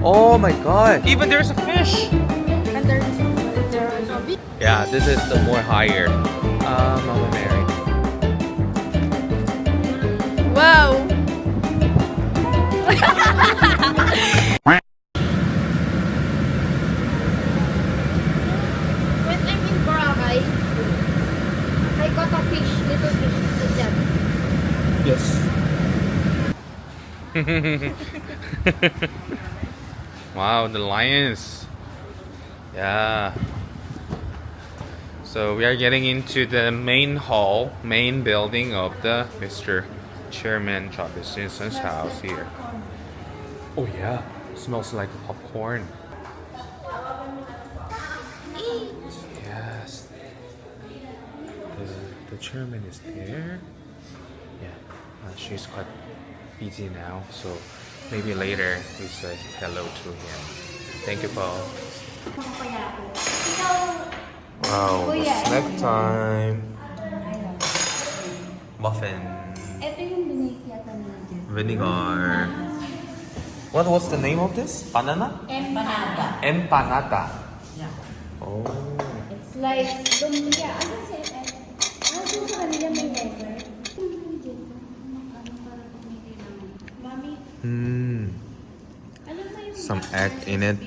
Oh my god. Even there's a fish. And there is a big. Yeah, this is the more higher. Mama Mary. Wow. When I'm in Boracay, I got a fish, little fish like that. Yes. Wow, the lions. Yeah. So we are getting into the main hall, main building of the Mr. Chairman Chavit Singson's house here. Oh yeah, smells like popcorn. Yes. The chairman is there. Yeah, she's quite busy now, so maybe later we say hello to him. Thank you, Paul. Wow, snack time. Muffin. Ito yung binake yata nila dyan. Vinegar. What was the name of this? Banana? Empanada. Empanada. Yeah. Oh. It's like lumpia. Ano sa ano sa kanila may letter? Mami. Some egg in it.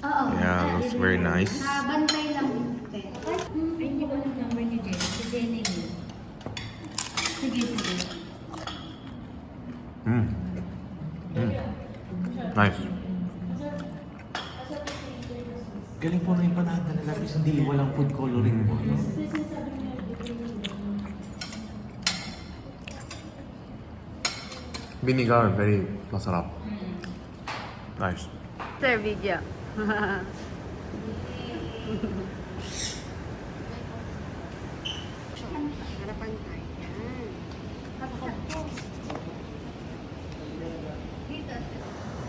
Yeah, looks very nice. Bantay lang. Ay, hindi ko lang number ni Jen. Si Jenny. Sige. Nice. Galing po na yung panahon na labis, hindi walang food coloring po. No? Vinegar, very masarap. Nice. Sir, video.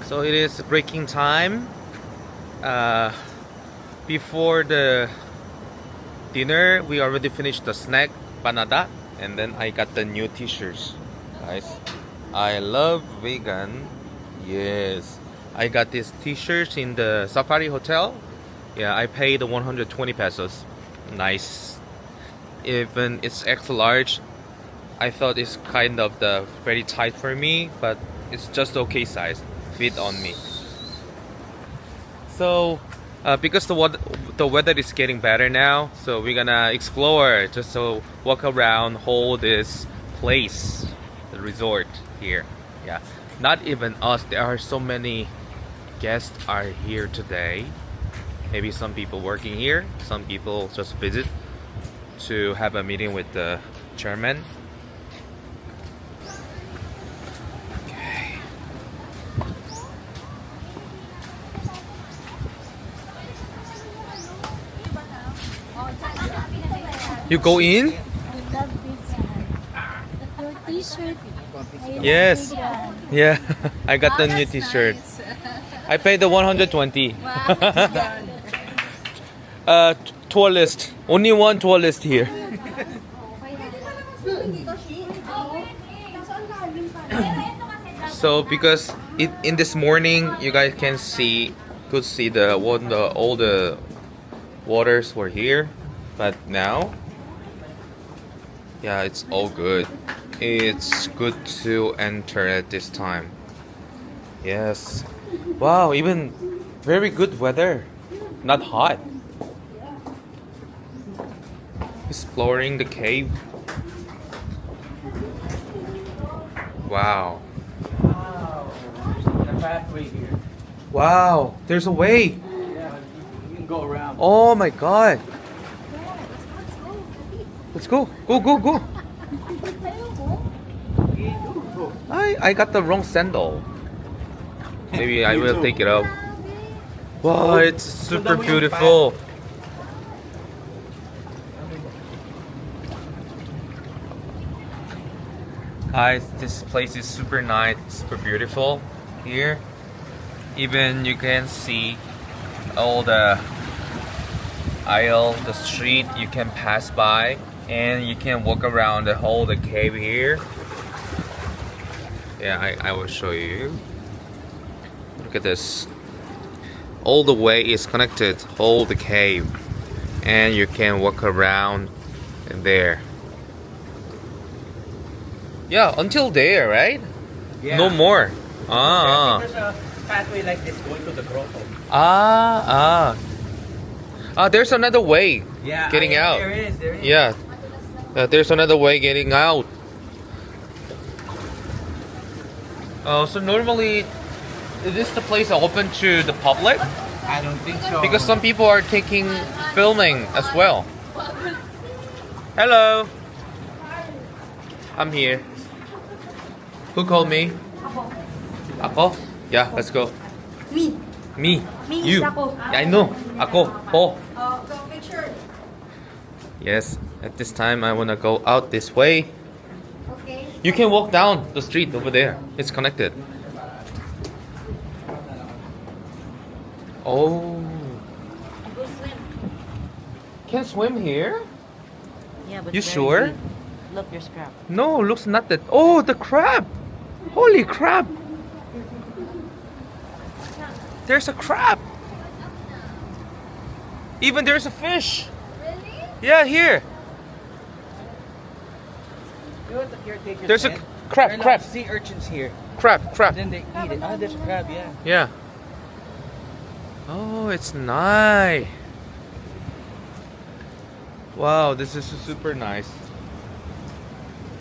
So it is breaking time. Before the dinner, we already finished the snack, panada, and then I got the new t-shirts. Guys, I love vegan. Yes, I got these t-shirts in the Safari Hotel. Yeah, I paid 120 pesos. Nice. Even it's extra large. I thought it's kind of very tight for me, but it's just okay size. Fit on me. So because the weather is getting better now, so we're gonna explore, just to walk around whole this place, the resort here. Yeah, not even us, there are so many guests are here today. Maybe some people working here, some people just visit to have a meeting with the chairman. You go in? I love this one. Your t-shirt. Yes. Yeah, I got the new t-shirt. I paid the 120. Tourist. Only one tourist here. So because in this morning you guys could see all the waters were here, but now, yeah, it's all good. It's good to enter at this time. Yes. Wow, even very good weather. Not hot. Exploring the cave. Wow. Wow. The pathway here. Wow, there's a way. Yeah, you can go around. Oh my god. Let's go. Go, go, go. I got the wrong sandal. Maybe I will take it out. Wow, it's super beautiful. Guys, this place is super nice, super beautiful here. Even you can see all the aisle, the street you can pass by, and you can walk around the cave here. Yeah, I will show you. Look at this. all the way is connected, whole the cave, and you can walk around in there. Yeah, until there, right? Yeah. No more. There's a pathway like this going to the grotto. There's another way Yeah. getting out. There is. Yeah, there's another way getting out. So normally, is this the place open to the public? I don't think so. Because some people are taking filming as well. Hello. I'm here. Who called me? Ako? Yeah, let's go. Me. Me. Me You. is ako. I know. Ako. Po. Go picture. Yes. At this time, I wanna go out this way. Okay. You can walk down the street over there. It's connected. Oh. Go swim. Can swim here? Yeah, but You sure? Look, there's crab. No, looks not that. Oh, the crab! Holy crap! There's a crab! Even there's a fish! Really? Yeah, here! You know what the caretaker There's a said? crab, There are crab, lots of sea urchins here. crab. Then they eat it. There's a crab, yeah. Yeah. Oh, it's nice. Wow, this is super nice.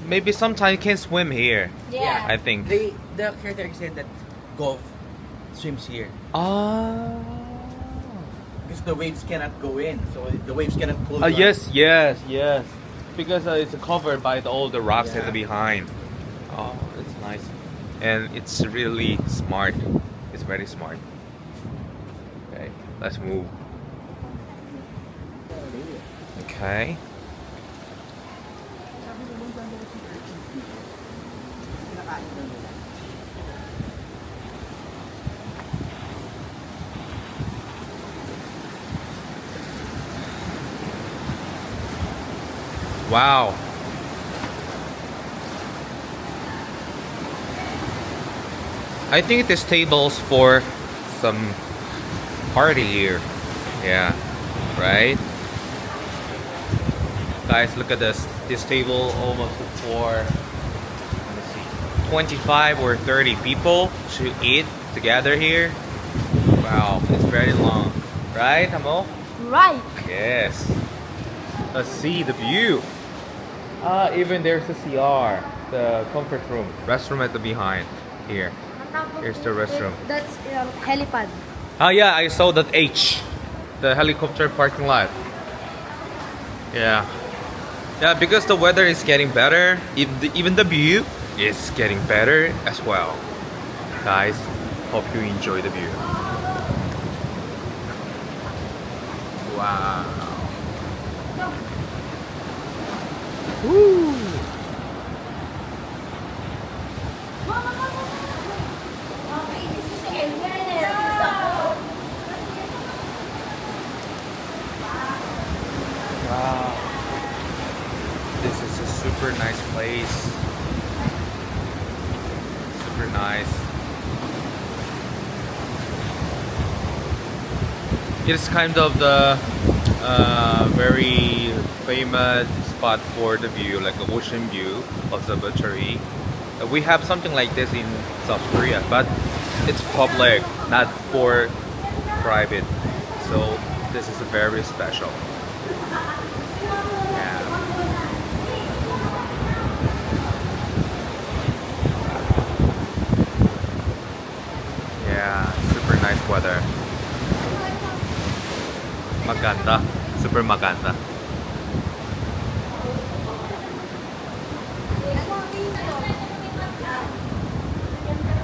Maybe sometime you can swim here. Yeah. I think. The caretaker said that Gov swims here Ah. because the waves cannot go in, so the waves cannot pull. Yes. Because it's covered by all the rocks at the behind. Oh, it's nice. And it's really smart. It's very smart. Okay, let's move. Okay. Wow. I think this table's for some party here. Yeah, right? Guys, look at this. This table almost for, let me see, 25 or 30 people to eat together here. Wow, it's very long. Right, Amo? Right. Yes. Let's see the view. Even there's a CR, the comfort room, restroom at the behind here. Here's the restroom. That's helipad. Yeah, I saw that H, the helicopter parking lot. Yeah. Yeah, because the weather is getting better, even the view is getting better as well. Guys, hope you enjoy the view. Wow. Woo. Wow. This is a super nice place. Super nice. It's kind of the very famous spot for the view, like the ocean view observatory. We have something like this in South Korea, but it's public, not for private. So this is very special. Yeah. Yeah, super nice weather. Maganda, super maganda.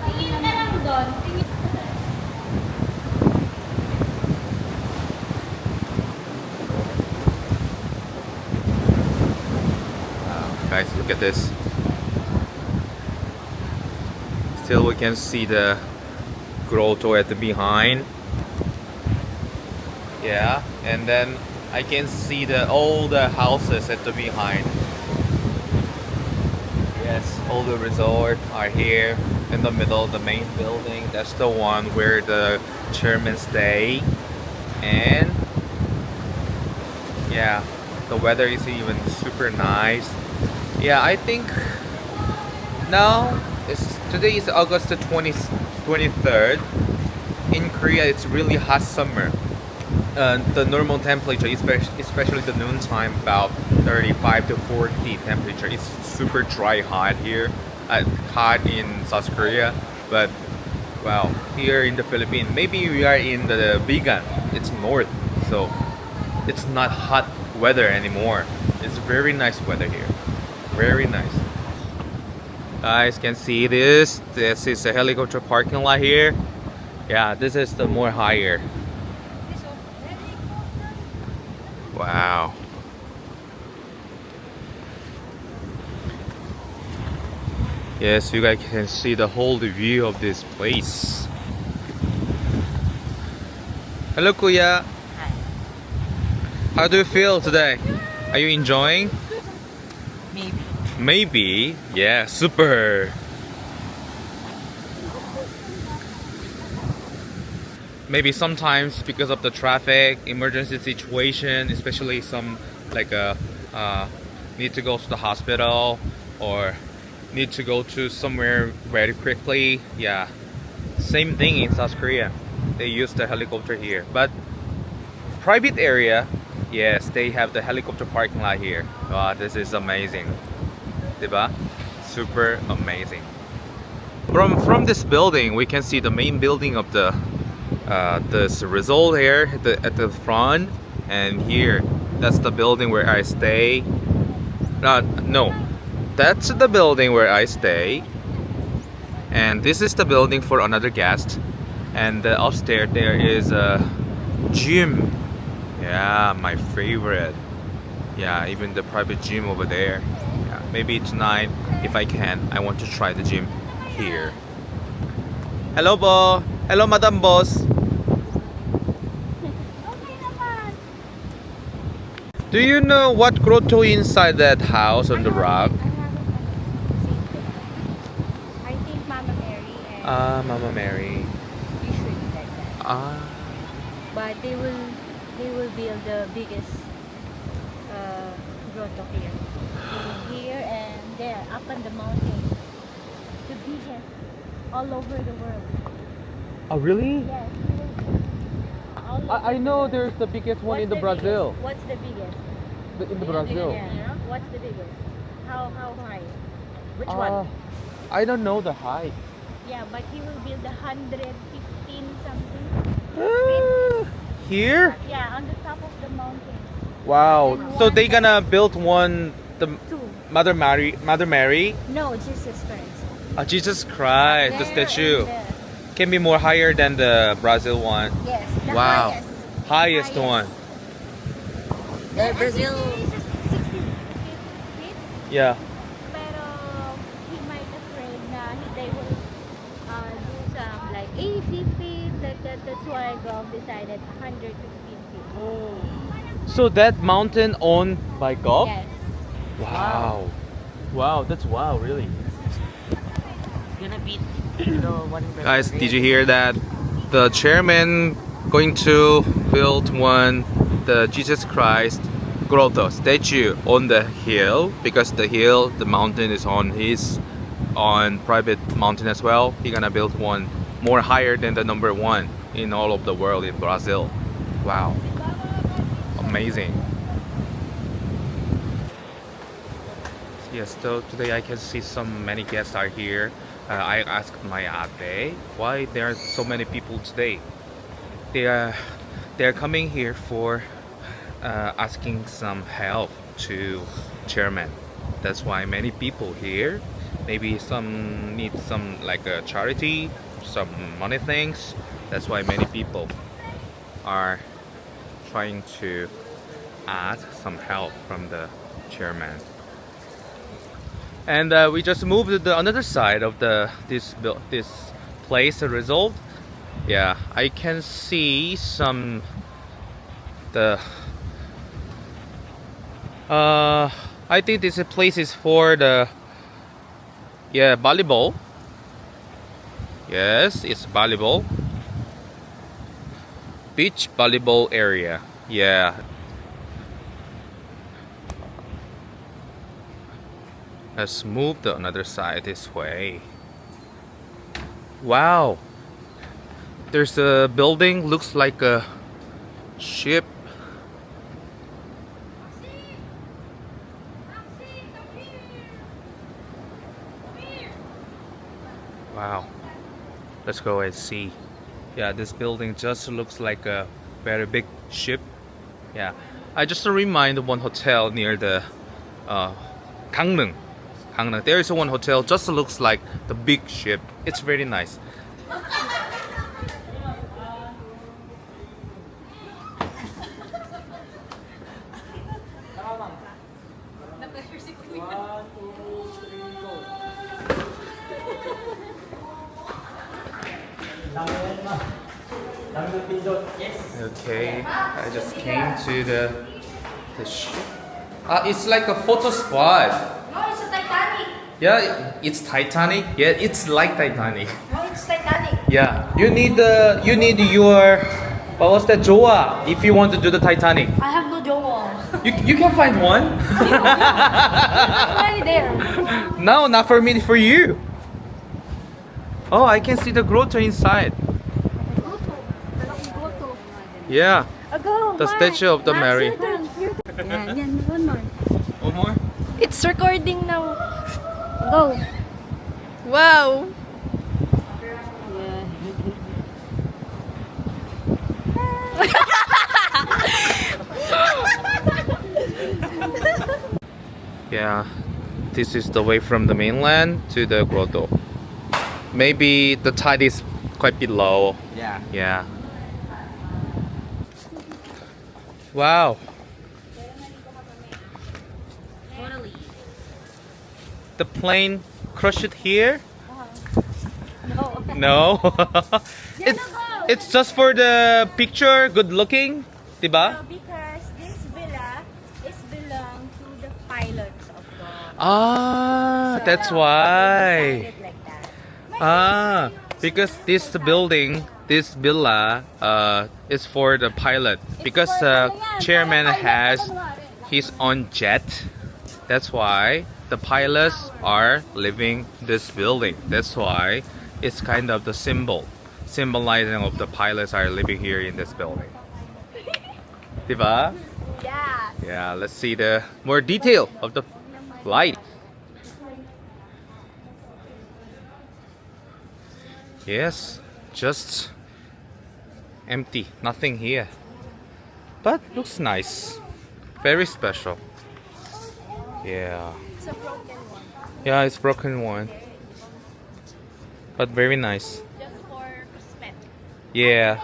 Tingin ka lang doon. Guys, look at this. Still we can see the grotto at the behind. Yeah, and then I can see all the houses at the behind. Yes, All the resort are here in the middle of the main building. That's the one where the chairman stay. And yeah, the weather is even super nice. Yeah, I think now today is August the 23rd. In Korea, it's really hot summer. The normal temperature, especially the noon time, about 35 to 40 temperature. It's super dry hot here, hot in South Korea. But well, here in the Philippines, maybe we are in the Vigan. It's north, so it's not hot weather anymore. It's very nice weather here. Very nice. Guys can see this. This is a helicopter parking lot here. Yeah, this is the more higher. Wow. Yes, you guys can see the whole view of this place. Hello, Kuya. How do you feel today? Are you enjoying? Maybe. Maybe. Yeah, super. Maybe sometimes because of the traffic, emergency situation, especially some like need to go to the hospital or need to go to somewhere very quickly. Yeah, same thing in South Korea. They use the helicopter here, but private area, yes, they have the helicopter parking lot here. Wow, this is amazing, diba? Super amazing. From this building, we can see the main building of the this resort here at the front, and here that's the building where I stay. No, that's the building where I stay, and this is the building for another guest, and upstairs there is a gym. Yeah, my favorite. Yeah, even the private gym over there. Yeah, maybe tonight if I can, I want to try the gym here. Hello, Bo. Hello, Madam Boss. Do you know what grotto inside that house on the rock? I think Mama Mary and Ah, Mama Mary. usually like that. Ah. But they will build the biggest grotto here. Here and there, up on the mountain. The biggest all over the world. Oh, really? Yes. All over I the know world. there's the biggest one What's in the biggest? Brazil. What's the biggest? In the Brazil. Yeah. What's the biggest? How high? Which Uh, one? I don't know the height. Yeah, but he will build 115 something. Here? Yeah, on the top of the mountain. Wow. And So one they gonna build one the Two. Mother Mary? No, Jesus Christ. Jesus Christ, the There statue and there. can be more higher than the Brazil one. Yes, the Wow. highest. Highest one. The Brazil. 60 feet. Yeah. Pero he might afraid na they will do some like 80 feet like that. That's why Gov decided 115 feet. So that mountain owned by Gov? Yes. Wow. Wow, that's wow, really. It's gonna beat the one in Brazil. Guys, did you hear that? The chairman going to build the Jesus Christ grotto statue on the hill, because the mountain is on private mountain as well. He gonna build one more higher than the number one in all of the world in Brazil. Wow. Amazing. Yes, so today I can see many guests are here. I asked my ate why there are so many people today. They're coming here for asking some help to chairman. That's why many people here. Maybe some need some like a charity, some money things. That's why many people are trying to ask some help from the chairman. And we just moved to the another side of this place. The result, yeah, I can see some I think this place is for the Yeah, volleyball. Yes, it's volleyball. Beach volleyball area. Yeah. Let's move to another side this way. Wow. There's a building, looks like a ship. Wow. Let's go and see. Yeah, this building just looks like a very big ship. Yeah. I just remind one hotel near the Gangneung. Gangneung. There is one hotel just looks like the big ship. It's very nice. Okay, I just came to the ship. It's like a photo spot. No, it's a Titanic. Yeah, it's Titanic. Yeah, it's like Titanic. No, it's Titanic. Yeah, you need your what was that, Joa, if you want to do the Titanic. I have no jowa. You can find one. Already there. No, not for me, for you. Oh, I can see the grotto inside. Yeah, Go, the statue of the Mary. One more. One more? It's recording now. Go. Wow. Yeah, this is the way from the mainland to the grotto. Maybe the tide is quite bit low. Yeah. Yeah. Wow. The plane crushed here? No. It's just for the picture, good looking, diba? Because this villa is belong to the pilots of the. Ah, that's why. Like that. Ah, because this building, this villa, is for the pilot. Because chairman has his own jet. That's why the pilots are living this building. That's why it's kind of the symbolizing of the pilots are living here in this building. Diba? Yeah. Yeah, let's see the more detail of the light. Yes, just empty, nothing here. But looks nice. Very special. Yeah. It's a broken one. Yeah, it's broken one. But very nice. Just for cosmetic. Yeah.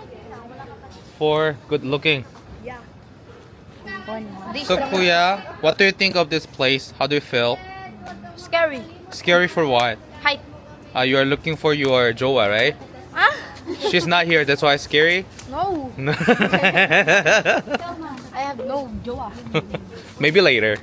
For good looking. Yeah. So Kuya, what do you think of this place? How do you feel? Scary. Scary for what? Height. You are looking for your Joa, right? Huh? She's not here, that's why it's scary? No. I have no jowa. Maybe later.